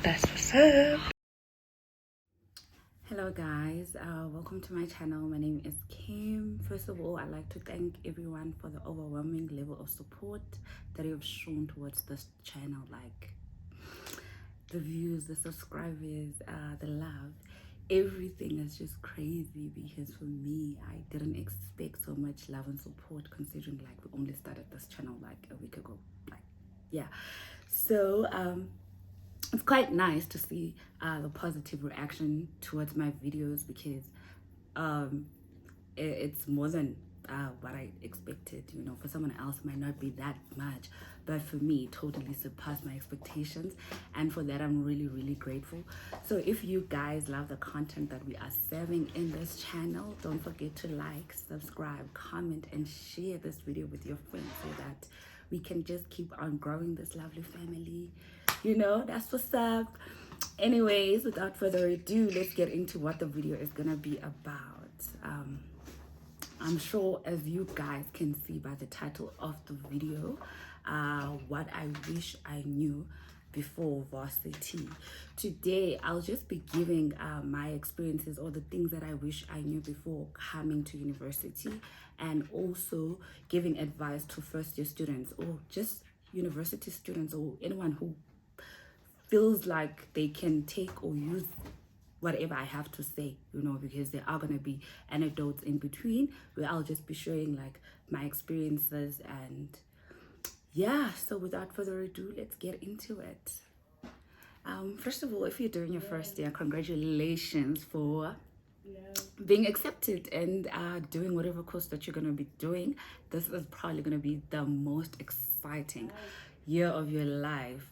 That's what's up. Hello guys, welcome to my channel. My name is Kim. First of all, I'd like to thank everyone for the overwhelming level of support that you have shown towards this channel, like the views, the subscribers, the love. Everything is just crazy because for me, I didn't expect so much love and support considering like we only started this channel like a week ago. Like, yeah. So it's quite nice to see the positive reaction towards my videos because it's more than what I expected. You know, for someone else it might not be that much, but for me it totally surpassed my expectations, and for that I'm really grateful. So if you guys love the content that we are serving in this channel, don't forget to like, subscribe, comment and share this video with your friends so that we can just keep on growing this lovely family. You know, that's what's up. Anyways, without further ado, let's get into what the video is gonna be about. I'm sure as you guys can see by the title of the video, what I wish I knew before varsity. Today I'll just be giving my experiences or the things that I wish I knew before coming to university, and also giving advice to first year students or just university students or anyone who feels like they can take or use whatever I have to say, you know, because there are going to be anecdotes in between where I'll just be sharing like my experiences. And yeah, so without further ado, let's get into it. First of all, if you're doing your first year, congratulations for being accepted and doing whatever course that you're going to be doing. This is probably going to be the most exciting year of your life,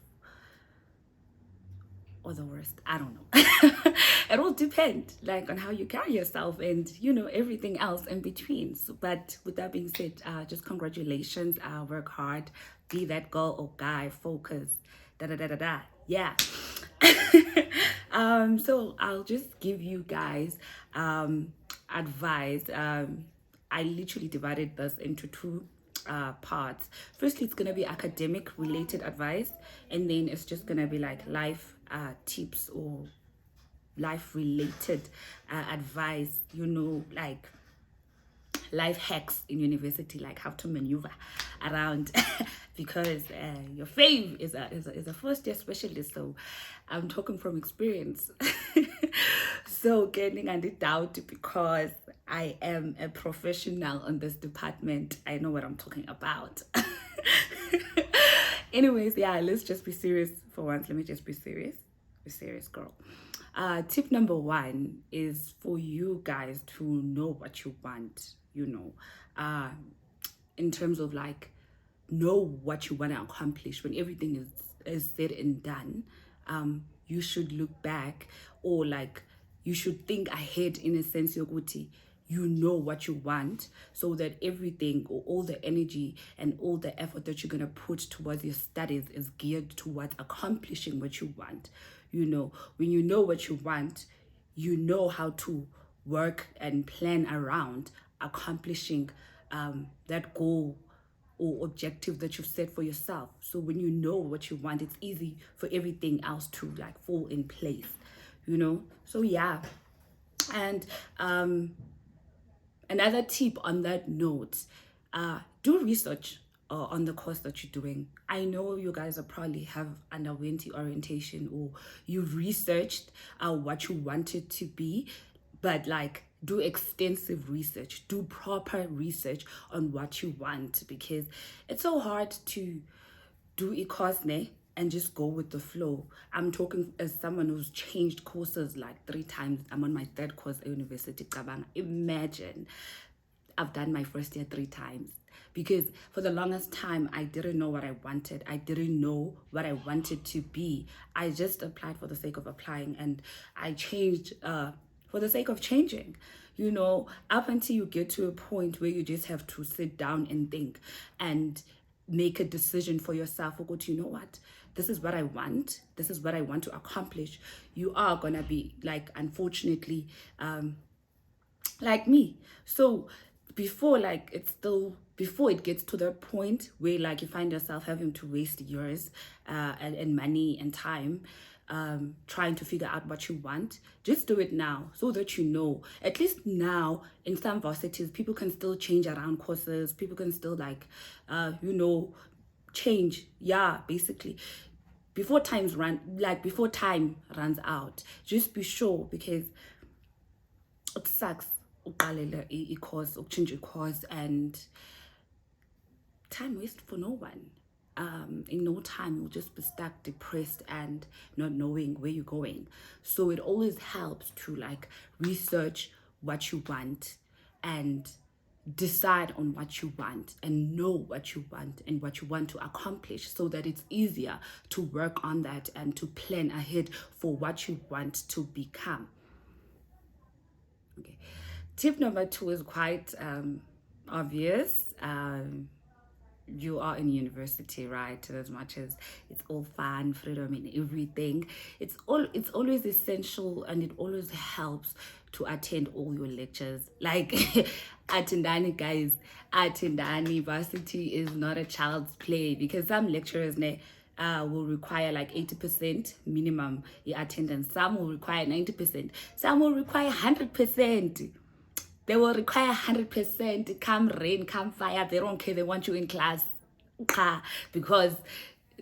or the worst, I don't know. It will depend like on how you carry yourself and you know everything else in between. So, but with that being said, just congratulations. Work hard, be that girl or guy, focus, yeah. So I'll just give you guys advice. I literally divided this into two parts. Firstly, it's gonna be academic related advice, and then it's just gonna be like life tips or life related advice, you know, like life hacks in university, like how to maneuver around because your fave is a first year specialist, so I'm talking from experience. So getting under doubt because I am a professional on this department, I know what I'm talking about. Anyways, yeah, let's just be serious for once. Let me just be serious. Be serious, girl. Tip number one is for you guys to know what you want, you know, in terms of like know what you want to accomplish when everything is said and done. You should look back, or like you should think ahead in a sense, yoguti, you know what you want, so that everything or all the energy and all the effort that you're going to put towards your studies is geared towards accomplishing what you want. You know, when you know what you want, you know how to work and plan around accomplishing that goal or objective that you've set for yourself. So when you know what you want, it's easy for everything else to like fall in place, you know. So yeah. And another tip on that note, do research on the course that you're doing. I know you guys are probably have underwent the orientation or you've researched what you want it to be, but like do extensive research, do proper research on what you want, because it's so hard to do a course and just go with the flow. I'm talking as someone who's changed courses like 3 times. I'm on my 3rd course at university. Imagine I've done my first year 3 times, because for the longest time I didn't know what I wanted. I didn't know what I wanted to be. I just applied for the sake of applying, and I changed for the sake of changing, you know, up until you get to a point where you just have to sit down and think and make a decision for yourself. You know what, this is what I want, this is what I want to accomplish. You are gonna be like, unfortunately, like me. So before it gets to the point where like you find yourself having to waste years and money and time, trying to figure out what you want, just do it now so that you know. At least now in some varsities, people can still change around courses. People can still like, change. Yeah, basically. Before before time runs out, just be sure, because it sucks uqalela i-course, change a course, and time waste for no one. In no time you'll just be stuck, depressed, and not knowing where you're going. So it always helps to like research what you want and decide on what you want and know what you want and what you want to accomplish, so that it's easier to work on that and to plan ahead for what you want to become. Okay. Tip number 2 is quite obvious. You are in university, right? As much as it's all fun, freedom, and everything, it's always essential, and it always helps to attend all your lectures. Like, attendani, guys, attendani. Varsity is not a child's play, because some lecturers will require like 80% minimum attendance. Some will require 90%. Some will require 100%. They will require 100%. Come rain, come fire. They don't care. They want you in class. Because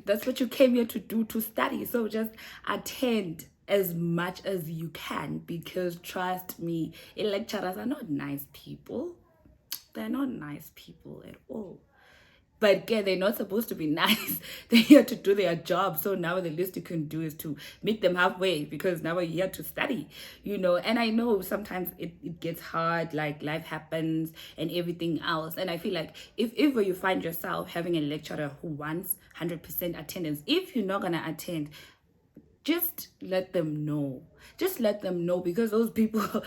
that's what you came here to do, to study. So just attend as much as you can, because trust me, lecturers are not nice people. They're not nice people at all. But again, they're not supposed to be nice. They're here to do their job. So now the least you can do is to meet them halfway, because now we're here to study, And I know sometimes it gets hard, like life happens and everything else. And I feel like if ever you find yourself having a lecturer who wants 100% attendance, if you're not going to attend, just let them know. Just let them know, because those people,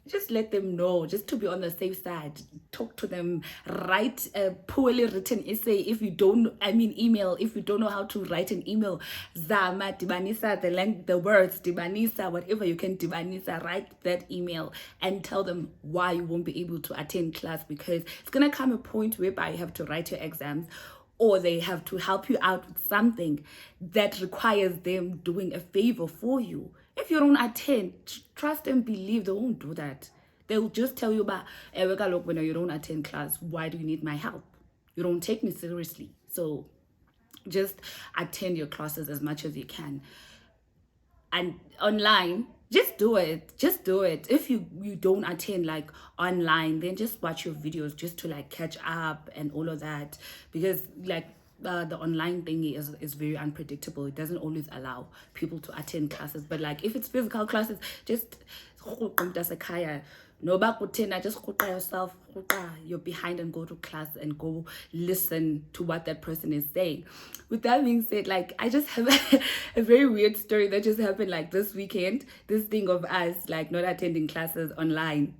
just let them know, just to be on the safe side. Talk to them, write a poorly written essay email. If you don't know how to write an email, zama dibanisa the words, dibanisa whatever you can dibanisa, write that email and tell them why you won't be able to attend class, because it's gonna come a point whereby you have to write your exams, or they have to help you out with something that requires them doing a favor for you. If you don't attend, trust and believe they won't do that. They'll just tell you about, look, when you don't attend class, why do you need my help? You don't take me seriously. So just attend your classes as much as you can. And online, just do it. Just do it. If you don't attend like online, then just watch your videos just to like catch up and all of that. Because like the online thingy is very unpredictable. It doesn't always allow people to attend classes. But like if it's physical classes, just just yourself, you're behind, and go to class and go listen to what that person is saying. With that being said, like I just have a very weird story that just happened like this weekend. This thing of us like not attending classes online.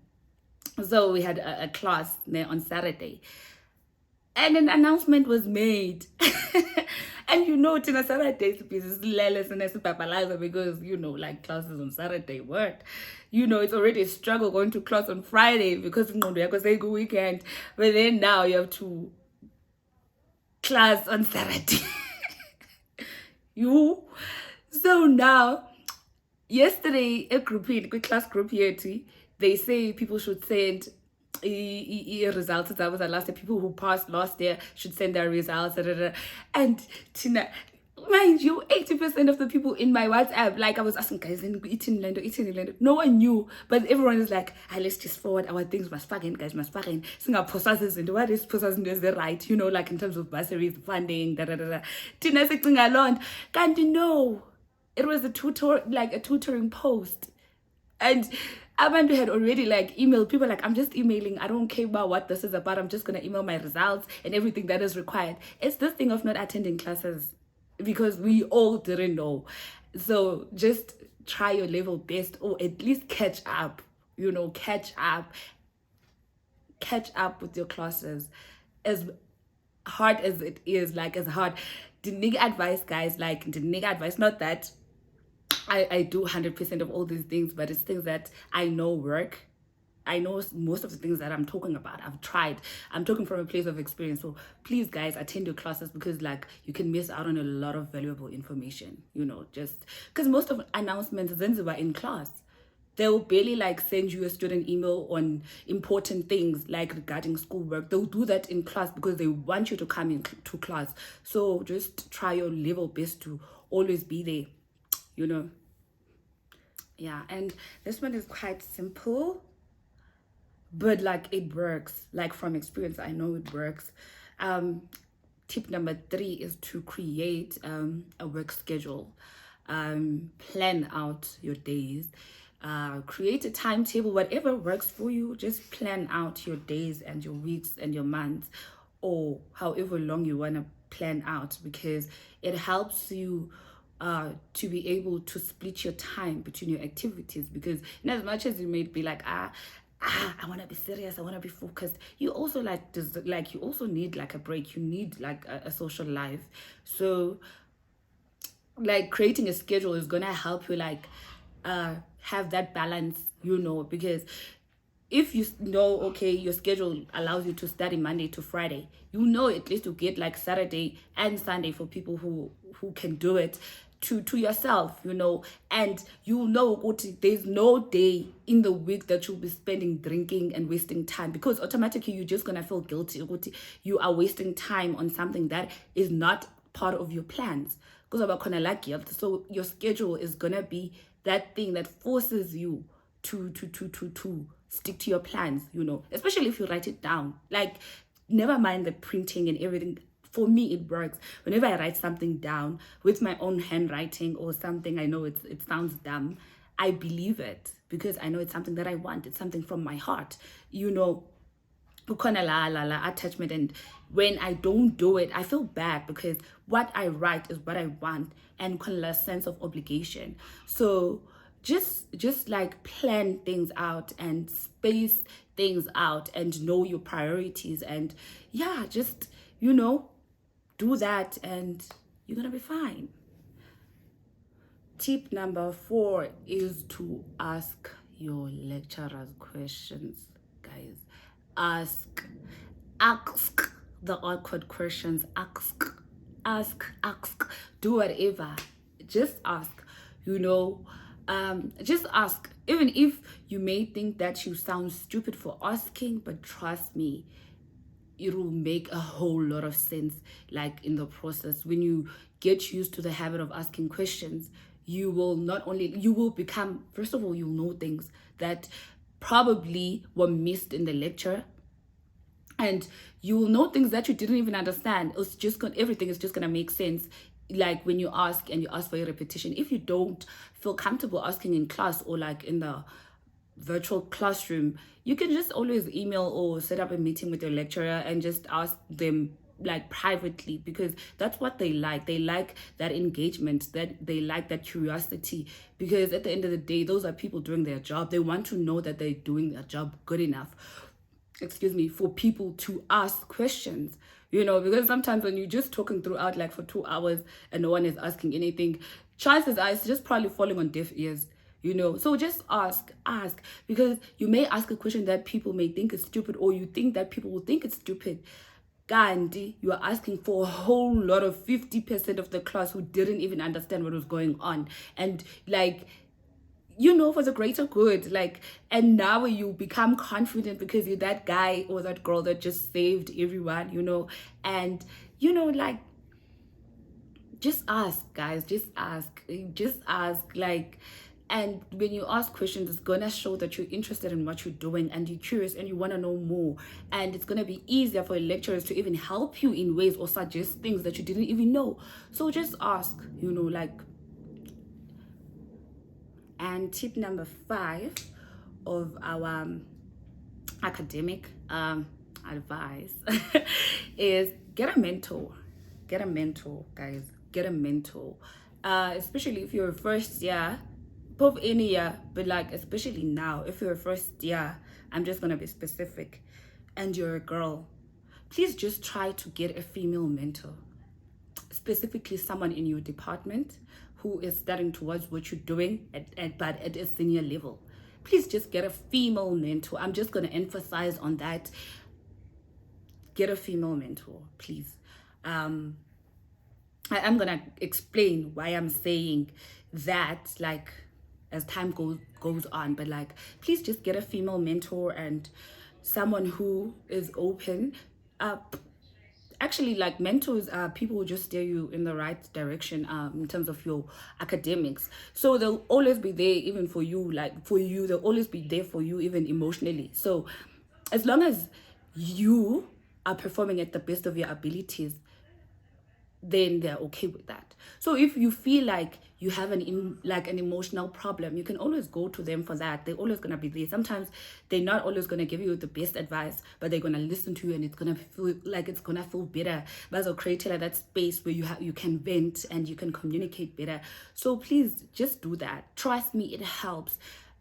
So we had a class there on Saturday, and an announcement was made. And Tina Saturday is less and because like classes on Saturday work. It's already a struggle going to class on Friday because it's a good weekend. But then now you have to class on Saturday. So now, yesterday, a class group here, they say people should send results. That was last year. People who passed last year should send their results. And Tina, mind you, 80% of the people in my WhatsApp, like I was asking guys, eating Lando. No one knew, but everyone is like, let's just forward our things. Must fucking guys, must fucking Singapore and what is processing is the right, like in terms of bursaries, funding, Tina sitting alone. Can't it was a tutoring post. And Amandu had already like emailed people like, I'm just emailing. I don't care about what this is about. I'm just going to email my results and everything that is required. It's this thing of not attending classes because we all didn't know. So just try your level best, or at least catch up, catch up with your classes. As hard as it is, as hard. The nigga advice, guys, not that I do 100% of all these things, but it's things that I know work. I know most of the things that I'm talking about, I've tried. I'm talking from a place of experience. So please, guys, attend your classes, because like you can miss out on a lot of valuable information, you know, just because most of announcements are in class. They'll barely like send you a student email on important things like regarding schoolwork. They'll do that in class because they want you to come in to class. So just try your level best to always be there, you know. Yeah, and this one is quite simple, but like it works. Like from experience, I know it works. Tip number 3 is to create a work schedule. Plan out your days. Create a timetable, whatever works for you. Just plan out your days and your weeks and your months, or however long you want to plan out, because it helps you to be able to split your time between your activities. Because in as much as you may be like, I want to be serious, I want to be focused, you also you also need like a break, you need like a social life. So like creating a schedule is gonna help you like have that balance, you know, because if you know, okay, your schedule allows you to study Monday to Friday, you know, at least you get like Saturday and Sunday for people who can do it to yourself, you know. And you know, there's no day in the week that you'll be spending drinking and wasting time, because automatically you're just gonna feel guilty. You are wasting time on something that is not part of your plans, because about like guilt. So your schedule is gonna be that thing that forces you to stick to your plans, you know, especially if you write it down. Like, never mind the printing and everything. For me, it works. Whenever I write something down with my own handwriting or something, I know it sounds dumb, I believe it, because I know it's something that I want. It's something from my heart, you know. Attachment. And when I don't do it, I feel bad, because what I write is what I want, and a sense of obligation. So just like plan things out and space things out and know your priorities, and yeah, just, you know, do that and you're gonna be fine. Tip number 4 is to ask your lecturers questions, guys. Ask the awkward questions. Ask. Do whatever. Just ask, you know. Just ask, even if you may think that you sound stupid for asking, but trust me, it will make a whole lot of sense, like in the process. When you get used to the habit of asking questions, you will become, first of all, you'll know things that probably were missed in the lecture, and you will know things that you didn't even understand. It's just everything is just gonna make sense, like when you ask and you ask for a repetition. If you don't feel comfortable asking in class or like in the virtual classroom, you can just always email or set up a meeting with your lecturer and just ask them like privately, because that's what they like. They like that engagement, that they like that curiosity, because at the end of the day, those are people doing their job. They want to know that they're doing their job good enough, for people to ask questions, you know. Because sometimes when you're just talking throughout like for 2 hours and no one is asking anything, chances are it's just probably falling on deaf ears, you know. So just ask, because you may ask a question that people may think is stupid, or you think that people will think it's stupid. Gandhi, you are asking for a whole lot of 50% of the class who didn't even understand what was going on, and like, you know, for the greater good. Like, and now you become confident because you're that guy or that girl that just saved everyone, you know. And you know, like, just ask, guys, just ask, like. And when you ask questions, it's gonna show that you're interested in what you're doing and you're curious and you want to know more. And it's gonna be easier for lecturers to even help you in ways or suggest things that you didn't even know. So just ask, you know, like. And tip number 5 of our academic advice is get a mentor. Get a mentor, guys. Get a mentor. Especially if you're a first year, both any year, but like especially now, if you're a first year, I'm just gonna be specific, and you're a girl, please just try to get a female mentor, specifically someone in your department who is studying towards what you're doing but at a senior level. please just get a female mentor. I'm just going to emphasize on that. Get a female mentor, please. I'm gonna explain why I'm saying that, like, as time goes on, but like, please just get a female mentor and someone who is open. Actually, like, mentors are people who just steer you in the right direction in terms of your academics. So they'll always be there even for you, like for you, they'll always be there for you even emotionally. So as long as you are performing at the best of your abilities, then they're okay with that. So if you feel like you have an emotional problem, you can always go to them for that. They're always gonna be there. Sometimes they're not always gonna give you the best advice, but they're gonna listen to you, and it's gonna feel better. But also create that space where you can vent and you can communicate better. So please just do that. Trust me, it helps.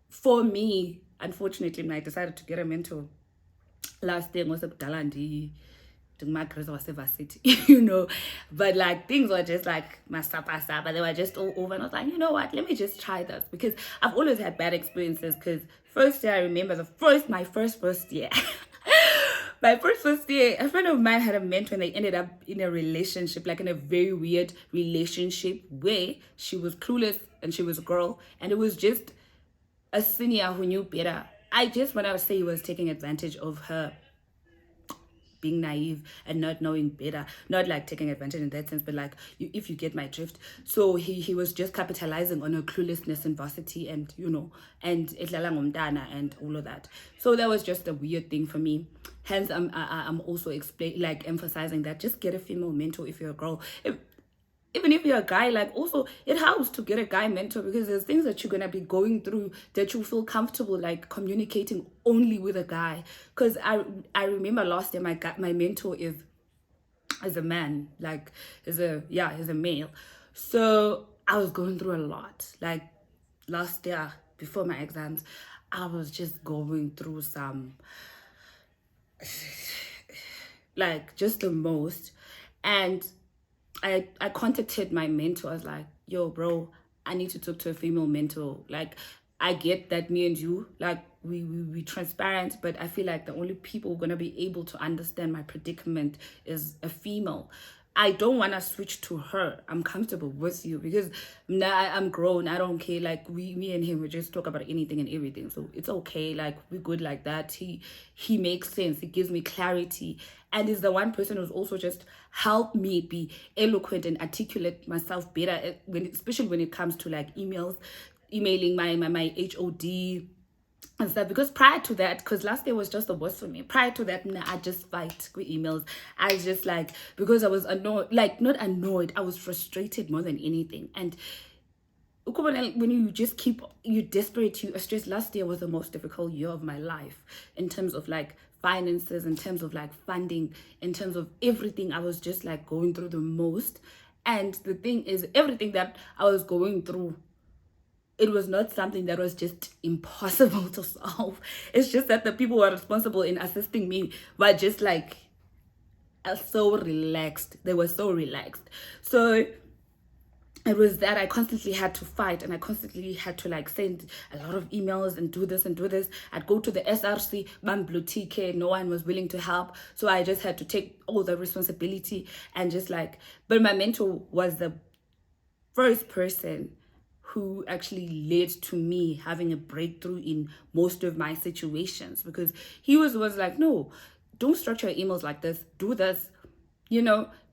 For me, unfortunately, when I decided to get a mentor, last thing was my varsity, but like things were just like my but they were just all over, and I was like, you know what, let me just try this, because I've always had bad experiences. Because first year, I remember my first year my first year, a friend of mine had a mentor, and they ended up in a relationship, like in a very weird relationship where she was clueless and she was a girl, and it was just a senior who knew better. When I would say he was taking advantage of her being naive and not knowing better, not like taking advantage in that sense, but like, if you get my drift. So he was just capitalizing on her cluelessness in varsity, and and idlala ngomntana and all of that. So that was just a weird thing for me. Hence, I'm also emphasizing that just get a female mentor if you're a girl. Even if you're a guy, like, also it helps to get a guy mentor, because there's things that you're gonna be going through that you feel comfortable like communicating only with a guy. Because I remember last year my mentor is a man, like is a male. So I was going through a lot. Like last year before my exams, I was just going through some like just the most. And I contacted my mentor. I was like, yo, bro, I need to talk to a female mentor. Like, I get that me and you, like, we transparent, but I feel like the only people going to be able to understand my predicament is a female. I don't want to switch to her. I'm comfortable with you, because now I'm grown. I don't care. Like, me and him, we just talk about anything and everything. So it's okay. Like, we're good like that. He makes sense. He gives me clarity. And is the one person who's also just helped me be eloquent and articulate myself better, especially when it comes to like emailing my HOD and stuff. Because prior to that, because last year was just the worst for me. Prior to that, I just fight with emails. I just like, because I was annoyed, like not annoyed, I was frustrated more than anything. And when you're desperate, you are stressed. Last year was the most difficult year of my life in terms of like finances, in terms of like funding, in terms of everything. I was just like going through the most. And the thing is, everything that I was going through, it was not something that was just impossible to solve. It's just that the people who are responsible in assisting me were just like so relaxed. They were so relaxed. So it was that I constantly had to fight, and I constantly had to like send a lot of emails and do this and do this. I'd go to the SRC, TK, no one was willing to help. So I just had to take all the responsibility and just like, but my mentor was the first person who actually led to me having a breakthrough in most of my situations, because he was like, no, don't structure your emails like this. Do this,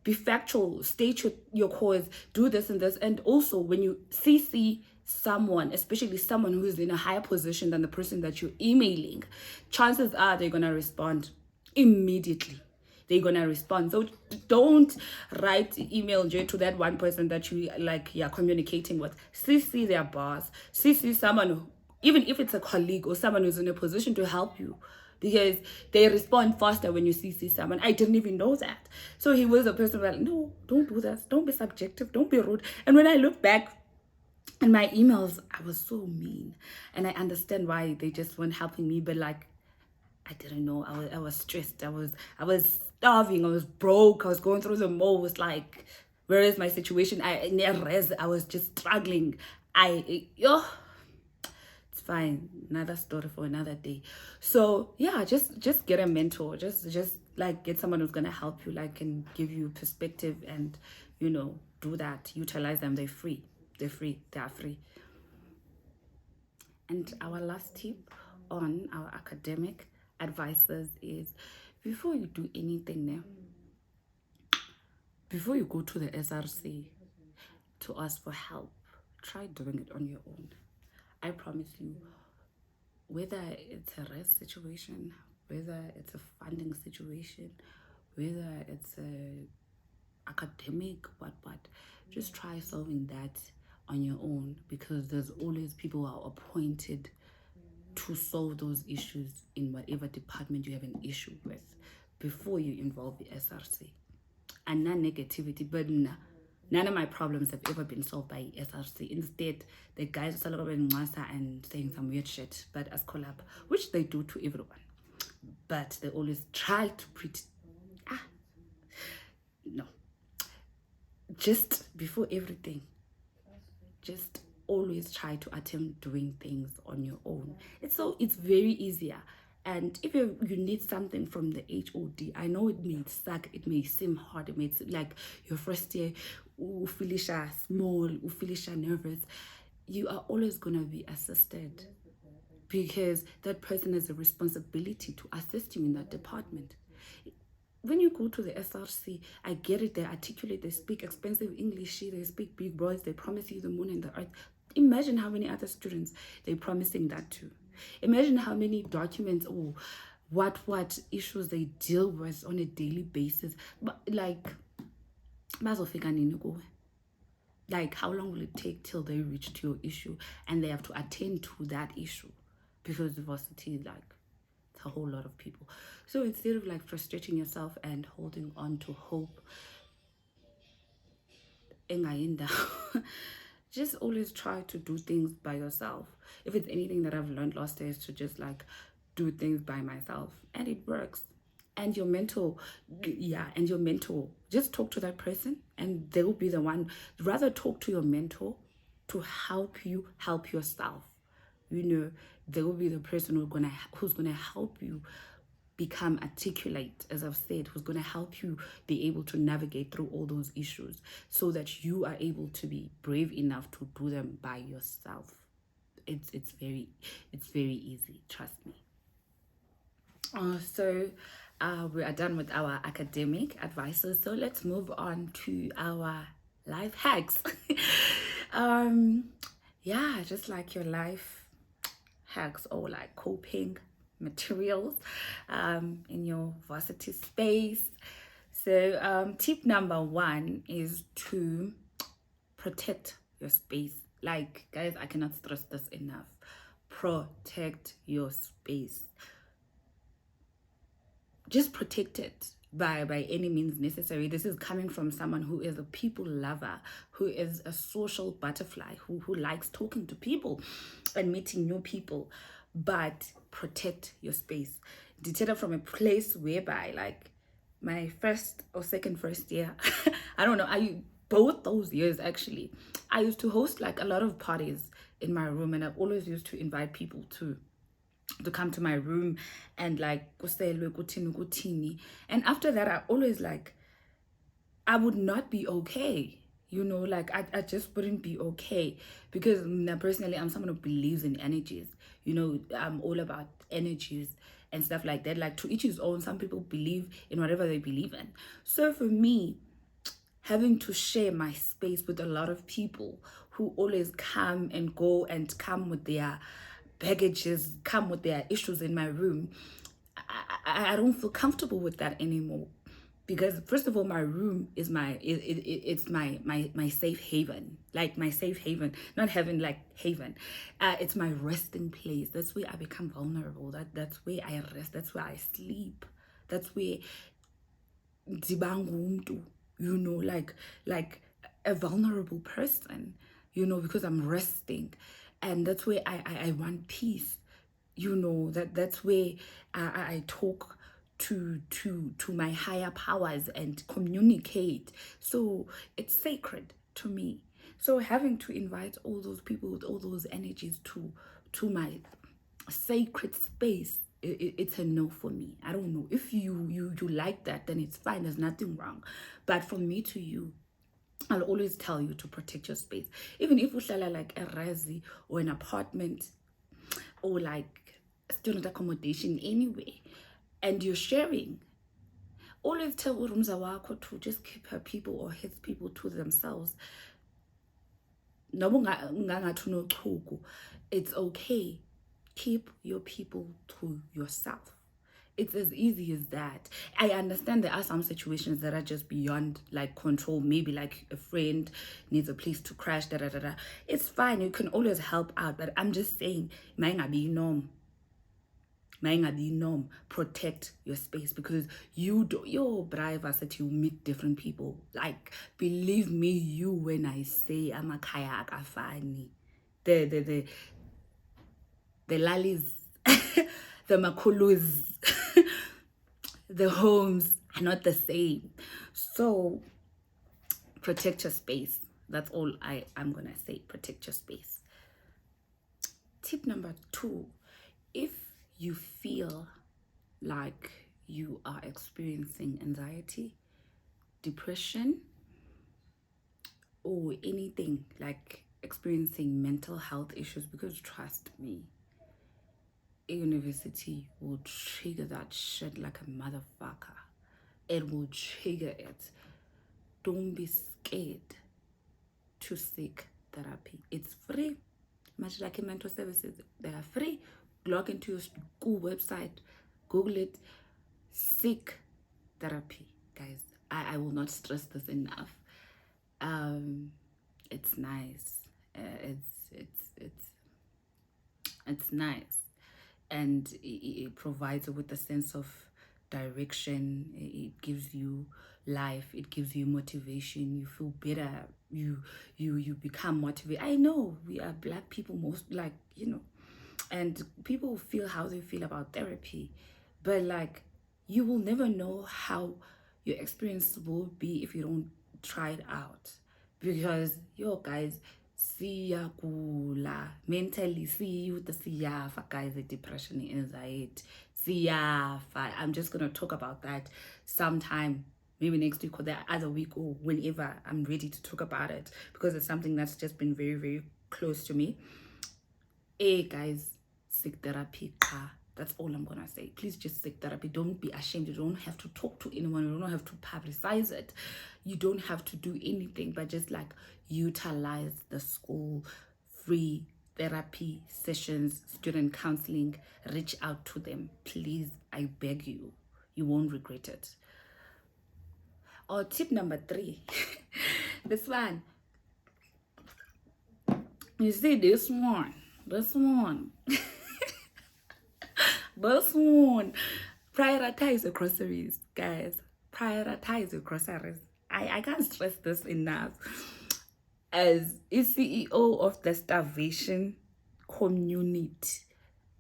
be factual, state your cause, do this and this. And also, when you CC someone, especially someone who's in a higher position than the person that you're emailing, chances are they're going to respond immediately. They're going to respond. So don't write email to that one person that you like you're communicating with. CC their boss. CC someone, even if it's a colleague or someone who's in a position to help you, because they respond faster when you CC someone. I didn't even know that. So he was a person like, no, don't do that. Don't be subjective. Don't be rude. And when I look back in my emails, I was so mean. And I understand why they just weren't helping me. But like, I didn't know. I was stressed. I was starving. I was broke. I was going through the most. Like, where is my situation? I was just struggling. It's It's fine. Another story for another day. So yeah, just get a mentor. Just like get someone who's gonna help you, like can give you perspective and do that. Utilize them. They're free. They're free. They are free. And our last tip on our academic advisors is before you do anything now, before you go to the SRC to ask for help, try doing it on your own. I promise you, whether it's a rest situation, whether it's a funding situation, whether it's a academic, what, just try solving that on your own, because there's always people who are appointed to solve those issues in whatever department you have an issue with before you involve the SRC. And not negativity, but none of my problems have ever been solved by SRC. Instead, the guys are celebrating Masa and saying some weird shit, but as collab, which they do to everyone. But they always try to no. Just before everything, just always try to attempt doing things on your own. It's very easier. And if you need something from the HOD, I know it may suck, it may seem hard, it may seem like your first year, you feel small, you feel nervous. You are always going to be assisted, because that person has a responsibility to assist you in that department. When you go to the SRC, I get it, they articulate, they speak expensive English, they speak big words, they promise you the moon and the earth. Imagine how many other students they're promising that to. Imagine how many documents or what issues they deal with on a daily basis. But like how long will it take till they reach to your issue and they have to attend to that issue? Because the varsity, it's a whole lot of people. So instead of frustrating yourself and holding on to hope, just always try to do things by yourself. If it's anything that I've learned last year, is to just do things by myself, and it works. And your mentor, just talk to that person and they'll be the one. Rather talk to your mentor to help you help yourself. They will be the person who's gonna help you become articulate, as I've said, who's going to help you be able to navigate through all those issues so that you are able to be brave enough to do them by yourself. It's very easy, trust me. So we are done with our academic advices, so let's move on to our life hacks. Just like your life hacks or coping materials in your varsity space. So tip number 1 is to protect your space. Guys, I cannot stress this enough. Protect your space. Just protect it by any means necessary. This is coming from someone who is a people lover, who is a social butterfly, who likes talking to people and meeting new people. But protect your space. Deterred from a place whereby my first year, I don't know, both those years actually, I used to host a lot of parties in my room, and I always used to invite people to come to my room and kuselwe kuthini kuthini. And after that, I always I would not be okay. I just wouldn't be okay, because personally, I'm someone who believes in energies. I'm all about energies and stuff like that. To each his own. Some people believe in whatever they believe in. So for me, having to share my space with a lot of people who always come and go and come with their baggages, come with their issues in my room, I don't feel comfortable with that anymore. Because first of all, my room is it's my safe haven. My safe haven, not heaven, haven. It's my resting place. That's where I become vulnerable. That's where I rest. That's where I sleep. That's where like a vulnerable person, because I'm resting. And that's where I want peace. That's where I talk to my higher powers and communicate. So it's sacred to me. So having to invite all those people with all those energies to to my sacred space, it's a no for me. I don't know. If you like that, then it's fine. There's nothing wrong. But from me to you, I'll always tell you to protect your space. Even if you shall like a resi or an apartment or like student accommodation anyway, and you're sharing, always tell urumza wako to just keep her people or his people to themselves. It's okay. Keep your people to yourself. It's as easy as that. I understand there are some situations that are just beyond like control. Maybe like a friend needs a place to crash, da da da da. It's fine. You can always help out. But I'm just saying, protect your space, because your brave varsity, you meet different people. Like, believe me, you, when I say I'm a kayak afani, the lalis, the makulus, the homes are not the same. So protect your space. That's all I'm gonna say. Protect your space. Tip number 2, if you feel like you are experiencing anxiety, depression, or anything like experiencing mental health issues, because trust me, a university will trigger that shit like a motherfucker. It will trigger it. Don't be scared to seek therapy. It's free. Much like in mental services, they are free. Log into your school website, Google it, seek therapy, guys. I will not stress this enough. It's nice. It's nice, and it provides you with a sense of direction. It gives you life. It gives you motivation. You feel better. You become motivated. I know we are Black people, most, like, and people feel how they feel about therapy, but like, you will never know how your experience will be if you don't try it out. Because guys, siyagula mentally, see the siyafa, guys, the depression, anxiety, siyafa. I'm just gonna talk about that sometime, maybe next week or the other week, or whenever I'm ready to talk about it, because it's something that's just been very, very close to me. Hey guys, seek therapy. That's all I'm gonna say. Please just seek therapy. Don't be ashamed. You don't have to talk to anyone. You don't have to publicize it. You don't have to do anything, but just like utilize the school free therapy sessions, student counseling. Reach out to them, please. I beg you. You won't regret it. Or tip number 3. This one. You see, this one. This one. Prioritize your groceries, guys. Prioritize your groceries. I can't stress this enough. As a CEO of the starvation community,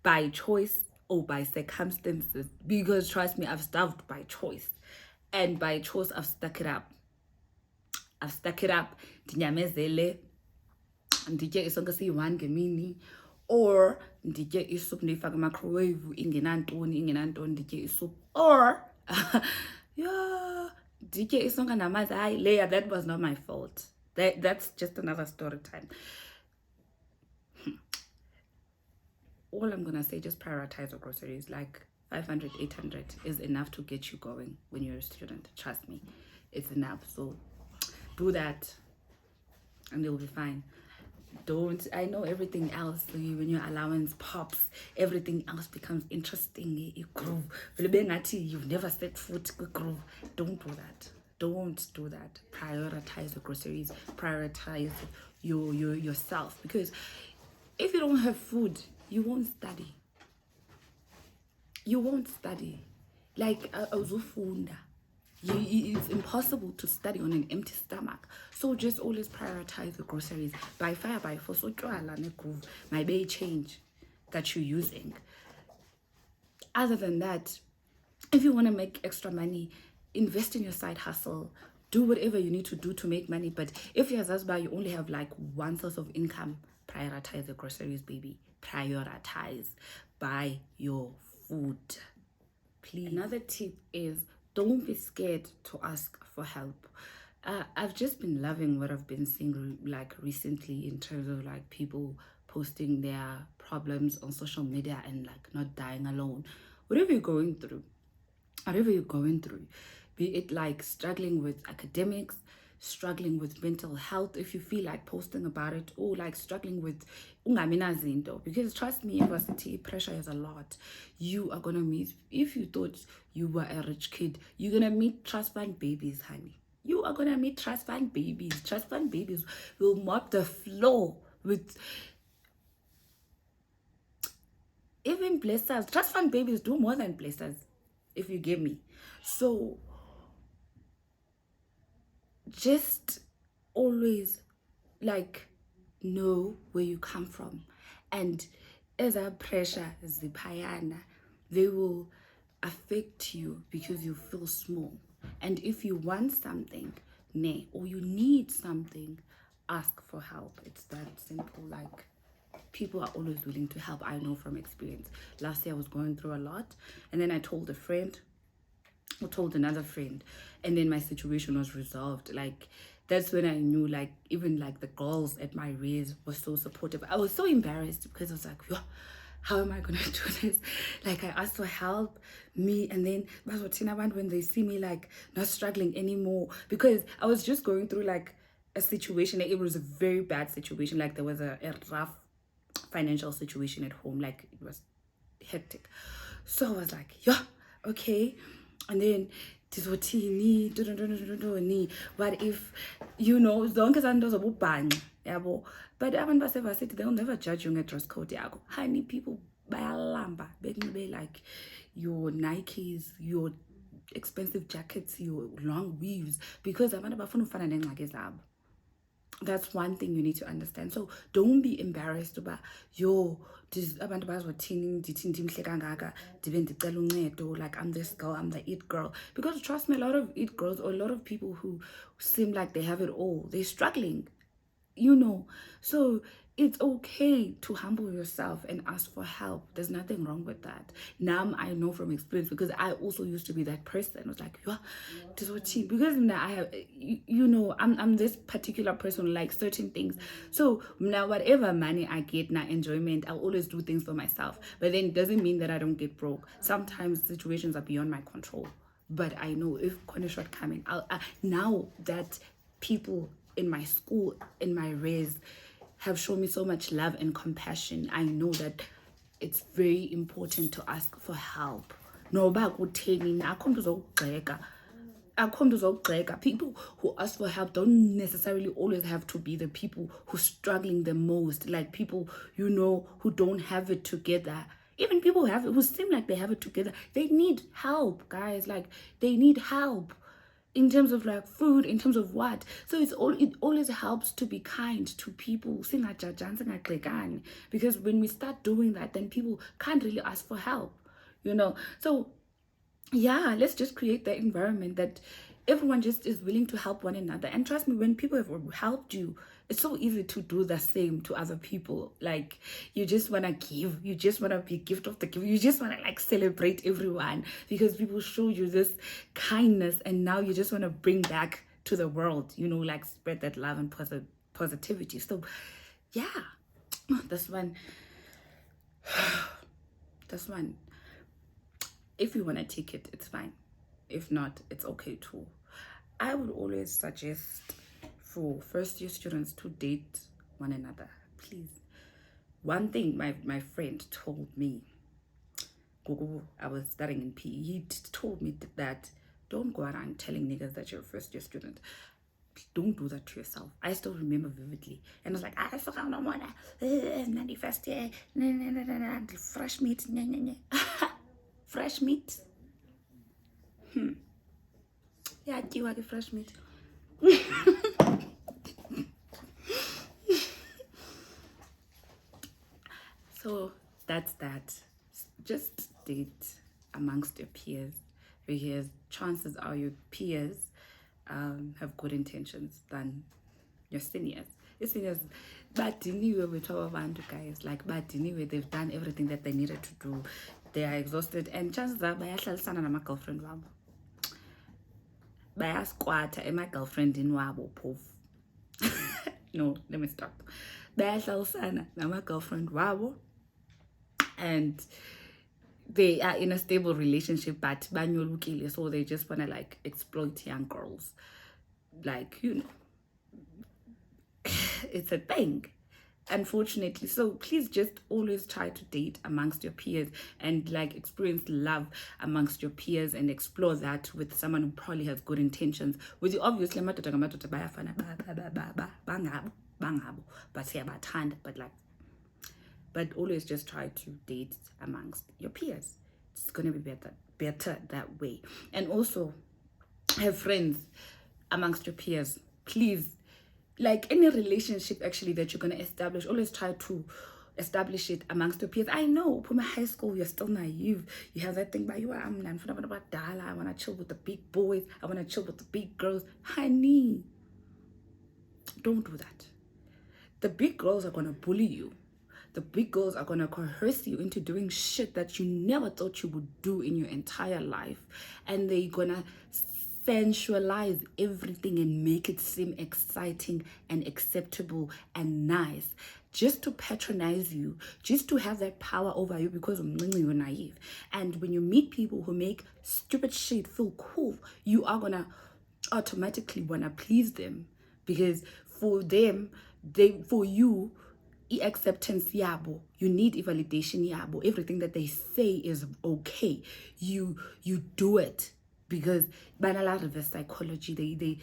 by choice or by circumstances, because trust me, I've starved by choice, and by choice I've stuck it up. Ndinyamezele, nditye isonka siyi-1 ngemini, or nditye isoup ndiyifake microwave ingenantoni nditye isoup, or yeah, nditye isonka namanzi. Hayi leya, that was not my fault. That's just another story time. All I'm gonna say, just prioritize your groceries. Like 500, 800 is enough to get you going when you're a student. Trust me, it's enough. So do that and you'll be fine. I know everything else, when your allowance pops, everything else becomes interesting. You've never set foot. Don't do that. Don't do that. Prioritize the groceries. Prioritize yourself, because if you don't have food, you won't study. You won't study. Like it's impossible to study on an empty stomach. So just always prioritize the groceries. By fire, by force, my bay change that you're using. Other than that, if you want to make extra money, invest in your side hustle. Do whatever you need to do to make money. But if you're Zasba, you only have like one source of income, prioritize the groceries, baby. prioritize. Buy your food, please. Another tip is don't be scared to ask for help. I've just been loving what I've been seeing like recently in terms of like people posting their problems on social media and like not dying alone. Whatever you're going through, be it like struggling with academics, struggling with mental health, if you feel like posting about it, or like struggling with zinto, because trust me, varsity pressure is a lot. You are gonna meet, if you thought you were a rich kid, you're gonna meet trust fund babies, honey. You are gonna meet trust fund babies. Trust fund babies will mop the floor with even blessers. Trust fund babies do more than blessers, if you get me. So just always like know where you come from, and as a pressure zipayana, they will affect you because you feel small. And if you want something or you need something, ask for help. It's that simple. Like, people are always willing to help. I know from experience. Last year I was going through a lot, and then I told a friend who told another friend, and then my situation was resolved. Like, that's when I knew, like, even like the girls at my raise were so supportive. I was so embarrassed because I was like, yo, how am I gonna do this? Like, I asked for help, me, and then that's what Tina want when they see me like not struggling anymore, because I was just going through like a situation. Like, it was a very bad situation. Like, there was a rough financial situation at home. Like, it was hectic. So I was like, yeah, okay. And then this what he what if, you know, zonke zanto zobubhanga yabo, but abantu basevarsity, they'll never judge you nge-dress code yakho. Honey, people bayalamba bekunxibe like your Nikes, your expensive jackets, your long weaves, because abantu bafuna ufana neengxaki zabo. That's one thing you need to understand. So don't be embarrassed about, yo, abantu bazothini ndithi ndimhle kangaka ndibe ndicela uncedo, like I'm this girl, I'm the it girl. Because trust me, a lot of it girls, or a lot of people who seem like they have it all, they're struggling, you know. So it's okay to humble yourself and ask for help. There's nothing wrong with that. Now I know from experience, because I also used to be that person. I was like, yeah, this what she, because now I have, you know, I'm this particular person who likes certain things. So now whatever money I get, now enjoyment, I'll always do things for myself. But then it doesn't mean that I don't get broke. Sometimes situations are beyond my control. But I know if corner shortcoming, now that people in my school, in my res, have shown me so much love and compassion, I know that it's very important to ask for help. Noba kutheni, akho mntu uzogxeka. People who ask for help don't necessarily always have to be the people who are struggling the most, like people, you know, who don't have it together. Even people who seem like they have it together, they need help, guys. Like, they need help in terms of like food, in terms of what. So it always helps to be kind to people, because when we start doing that, then people can't really ask for help, you know. So yeah, let's just create the environment that everyone just is willing to help one another. And trust me, when people have helped you, it's so easy to do the same to other people. Like, you just want to give, you just want to be gift of the gift, you just want to like celebrate everyone because people show you this kindness, and now you just want to bring back to the world, you know, like spread that love and positivity. So yeah, this one, if you want to take it, it's fine. If not, it's okay too. I would always suggest for first-year students to date one another, please. One thing my friend told me, I was studying in PE, he told me that don't go around telling niggas that you're a first-year student. Don't do that to yourself. I still remember vividly. And I was like, I forgot no more. First year, fresh meat, fresh meat. Yeah, do you want the fresh meat? So that's that. Just date amongst your peers, because chances are your peers have good intentions than your seniors. It's because badiniwe with our bantu guys. Like badiniwe, they've done everything that they needed to do. They are exhausted, and chances are bayahlalisana nama girlfriend wabo. Bayasquatter my girlfriend in wabo poof. No, let me stop. Bayahlalisana nama girlfriend wabo, and they are in a stable relationship, but banyolukile, so they just wanna like exploit young girls. Like, you know, it's a thing, unfortunately. So please just always try to date amongst your peers and like experience love amongst your peers and explore that with someone who probably has good intentions with you. Obviously amadoda bayafana bangabo but siyabathanda, but always just try to date amongst your peers. It's gonna be better that way. And also have friends amongst your peers, please. Like any relationship actually that you're gonna establish, always try to establish it amongst your peers. I know from high school you're still naive, you have that thing by you, I wanna chill with the big boys, I wanna chill with the big girls. Honey, don't do that. The big girls are gonna bully you. The big girls are gonna coerce you into doing shit that you never thought you would do in your entire life, and they're gonna sensualize everything and make it seem exciting and acceptable and nice, just to patronize you, just to have that power over you, because you're naive. And when you meet people who make stupid shit feel cool, you are gonna automatically wanna please them, because for them, for you, acceptance yabo, you need validation yabo. Everything that they say is okay, you do it, because banala reverse psychology, they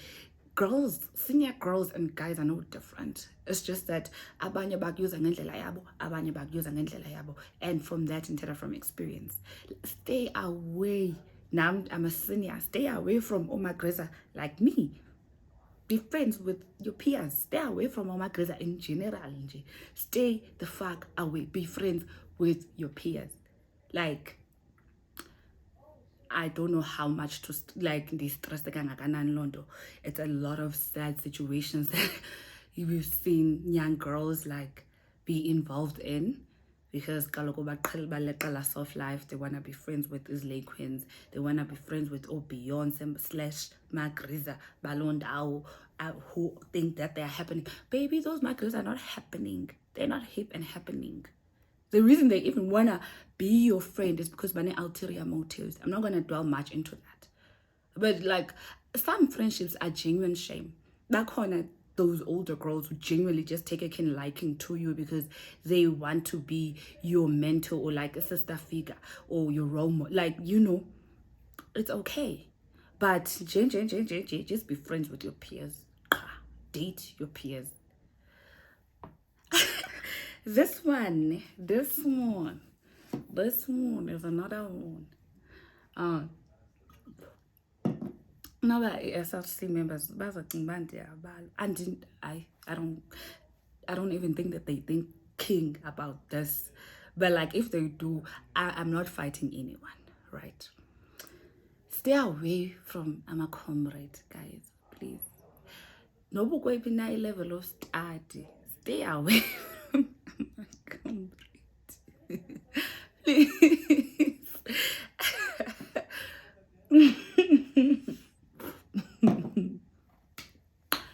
girls, senior girls and guys are no different. It's just that abanye bakuza ngendlela yabo, abanye bakuza ngendlela yabo, and from that instead from experience, stay away. Now I'm a senior, stay away from Omagreza like me. Be friends with your peers. Stay away from Omagreza in general. Stay the fuck away. Be friends with your peers. Like, I don't know how much to like this stress. It's a lot of sad situations that we've seen young girls like be involved in, because soft life, they want to be friends with Islay Queens, they want to be friends with Beyonce / Magriza Balondao, who think that they're happening. Baby, those Magriza are not happening. They're not hip and happening. The reason they even want to be your friend is because of ulterior motives. I'm not going to dwell much into that. But like, some friendships are genuine shame. Back on those older girls who genuinely just take a keen liking to you because they want to be your mentor or like a sister figure or your role model. Like, you know, it's okay. But just be friends with your peers. Date your peers. This one is another one. Now that SRC members, I don't even think that they think king about this. But like, if they do, I'm not fighting anyone, right? Stay away from my comrade, guys, please. No book level of study. Stay away from my comrade. Please.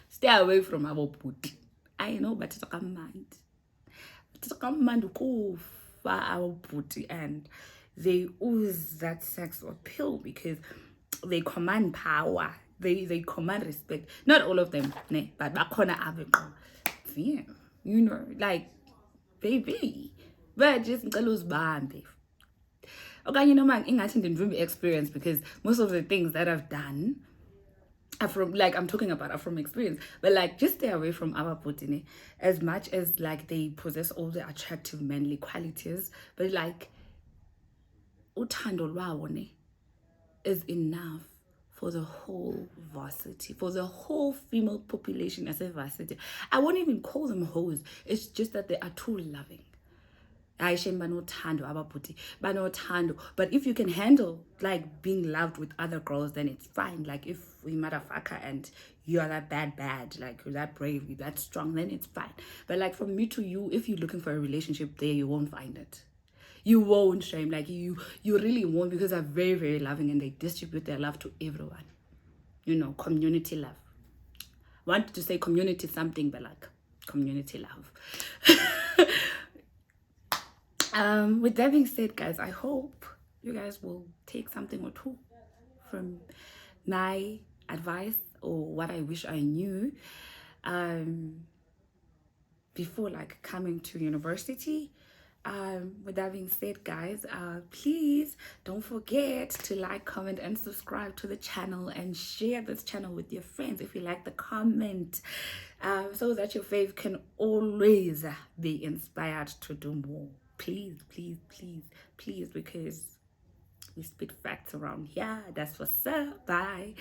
Stay away from our booty. I know, but it's a command. It's a command to our booty, and they ooze that sex appeal because they command power. They command respect. Not all of them, but bakona abeqo. Yeah, you know, like, baby, but just ngicela uzibambe. Okay, you know, man, ingathi ndivimbi experience, because most of the things that I've done are from, like, I'm talking about are from experience. But like, just stay away from our botine, as much as like they possess all the attractive manly qualities, but like uthando lwawo ne is enough for the whole varsity, for the whole female population as a varsity. I won't even call them hoes. It's just that they are too loving. Hayi shem banothando ababhuti banothando. But if you can handle like being loved with other girls, then it's fine. Like if we motherfucker and you're that bad, like you're that brave, you're that strong, then it's fine. But like from me to you, if you're looking for a relationship there, you won't find it. You won't, shame. Like you really won't, because they're very, very loving and they distribute their love to everyone. You know, community love. Wanted to say community something, but like community love. With that being said, guys, I hope you guys will take something or two from my advice or what I wish I knew before like coming to university. With that being said, guys, please don't forget to like, comment, and subscribe to the channel, and share this channel with your friends if you like the comment, so that your fave can always be inspired to do more. Please, please, please, please, because we spit facts around here. That's what's up. Bye.